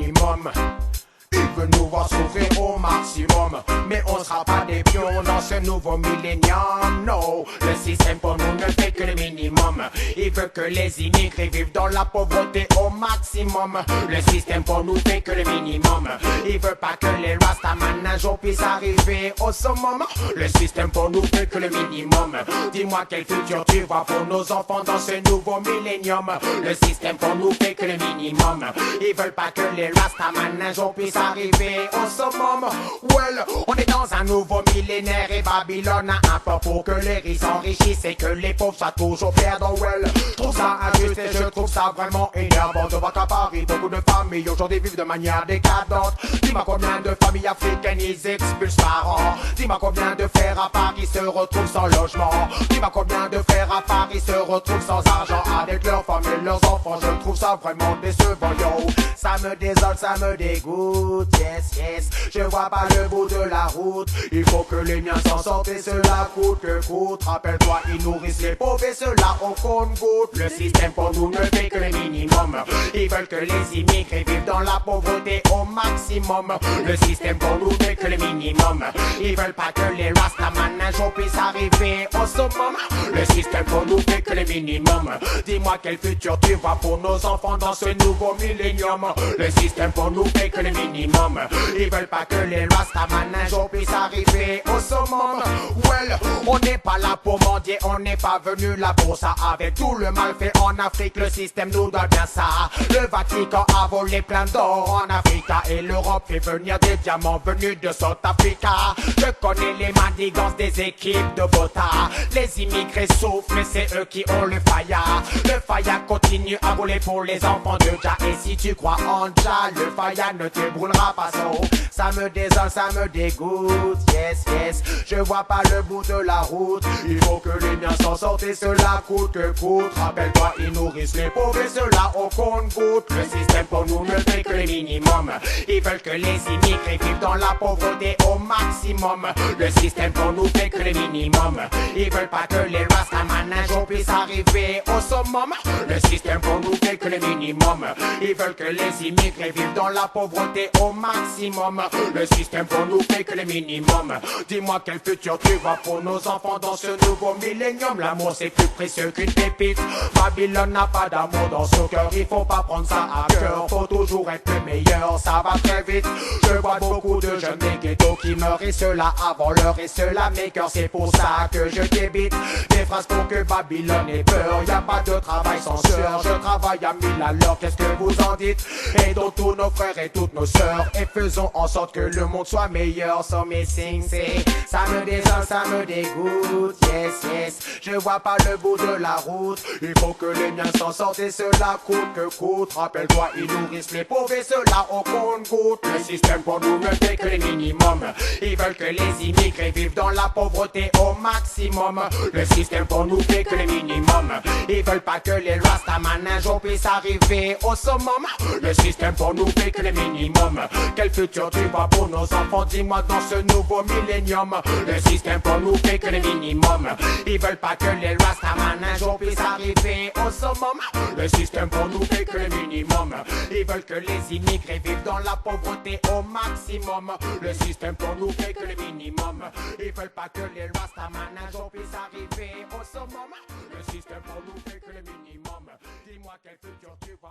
minimum. Il veut nous voir souffrir au maximum, mais on sera pas des pions dans ce nouveau millénium. No, le système pour nous ne fait que le minimum. Il veut que les immigrés vivent dans la pauvreté au maximum. Le système pour nous fait que le minimum. Il veut pas que les Rastaman un jour puissent arriver au summum. Le système pour nous fait que le minimum. Dis-moi quel futur tu vois pour nos enfants dans ce nouveau millénium. Le système pour nous fait que le minimum. Ils veulent pas que les Rastaman un jour puissent arriver au summum. Well, on est dans un nouveau millénaire et Babylone a un peur pour que les riches s'enrichissent et que les pauvres soient toujours perdants. Well, je trouve ça injuste et je trouve ça vraiment énervant de voir qu'à Paris beaucoup de familles aujourd'hui vivent de manière décadente. Dis-moi combien de familles africaines ils expulsent par an. Dis-moi combien de frères à Paris se retrouvent sans logement. Dis-moi combien de frères à Paris se retrouvent sans argent avec leurs femmes et leurs enfants. Je trouve ça vraiment décevant, yo. Ça me désole, ça me dégoûte, yes, yes. Je vois pas le bout de la route. Il faut que les miens s'en sortent et cela coûte que coûte. Rappelle-toi, ils nourrissent les pauvres et cela au compte-goutte. Le système pour nous ne fait que le minimum. Ils veulent que les immigrés vivent dans la pauvreté au maximum. Le système pour nous fait que le minimum. Ils veulent pas que les Rastaman un jour puissent arriver au summum. Le système pour nous fait que le minimum. Dis-moi quel futur tu vois pour nos enfants dans ce nouveau millénium. Le système pour nous fait que le minimum. Ils veulent pas que les Rastaman un jour puissent arriver au summum. Well, on n'est pas là pour mendier, on n'est pas venu là pour ça. Avec tout le mal fait en Afrique, le système nous doit bien ça. Le Vatican a volé plein d'or en Afrique et l'Europe fait venir des diamants venus de South Africa. Je connais les manigances des équipes de Bota. Les immigrés souffrent mais c'est eux qui ont le faya. Le faya continue à rouler pour les enfants de Jah. Et si tu crois en Jah, le faya ne te brûlera pas so. Ça me désole, ça me dégoûte, yes, yes. Je vois pas le bout de la route. Il faut que les miens s'en sortent et cela coûte que coûte. Rappelle-toi, ils nourrissent les pauvres et cela au compte-goutte. Le système pour nous ne fait que le minimum. Ils veulent que les immigrés vivent dans la pauvreté au maximum. Le système pour nous fait que le minimum. Ils veulent pas que les Rastaman un jour puissent arriver au summum. Le système pour nous fait que le minimum. Ils veulent que les immigrés vivent dans la pauvreté au maximum. Le système pour nous fait que le minimum. Dis-moi quel futur tu vois pour nos enfants dans ce nouveau millénium. L'amour c'est plus précieux qu'une pépite. Babylone n'a pas d'amour dans son cœur. Il faut pas prendre ça à cœur. Faut toujours être le meilleur, ça va très vite. Je vois beaucoup de jeunes des ghettos qui meurent et cela avant l'heure et cela mes cœurs. C'est pour ça que je débite des phrases pour que Babylone ait peur. Y a pas de travail sans sueur. Je travaille à 1000 à l'heure. Qu'est-ce que vous en dites? Aidons tous nos frères et toutes nos sœurs et faisons en sorte que le monde soit meilleur. So missing c'est ça me désole, ça me dégoûte, yes, yes. Je vois pas le bout de la route. Il faut que les miens s'en sortent et cela coûte que coûte. Rappelle-toi, ils nourrissent les pauvres et cela au compte-goutte. Le système pour nous ne fait que le minimum. Ils veulent que les immigrés vivent dans la pauvreté au maximum. Le système pour nous fait que le minimum. Ils veulent pas que les Rastaman un jour puissent arriver au summum. Le système pour nous fait que le minimum. Quel futur tu vois pour nos enfants, dis-moi dans ce nouveau millénium. Le système pour nous fait que le minimum. Ils veulent pas que les Rastaman un jour puissent arriver au summum. Le système pour nous fait que le minimum. Ils veulent que les immigrés vivent dans la pauvreté au maximum. Le système pour nous fait que le minimum. Ils veulent pas que les Rastaman un jour puissent arriver au summum. Le système pour nous fait que le minimum. Dis-moi quel futur tu vois.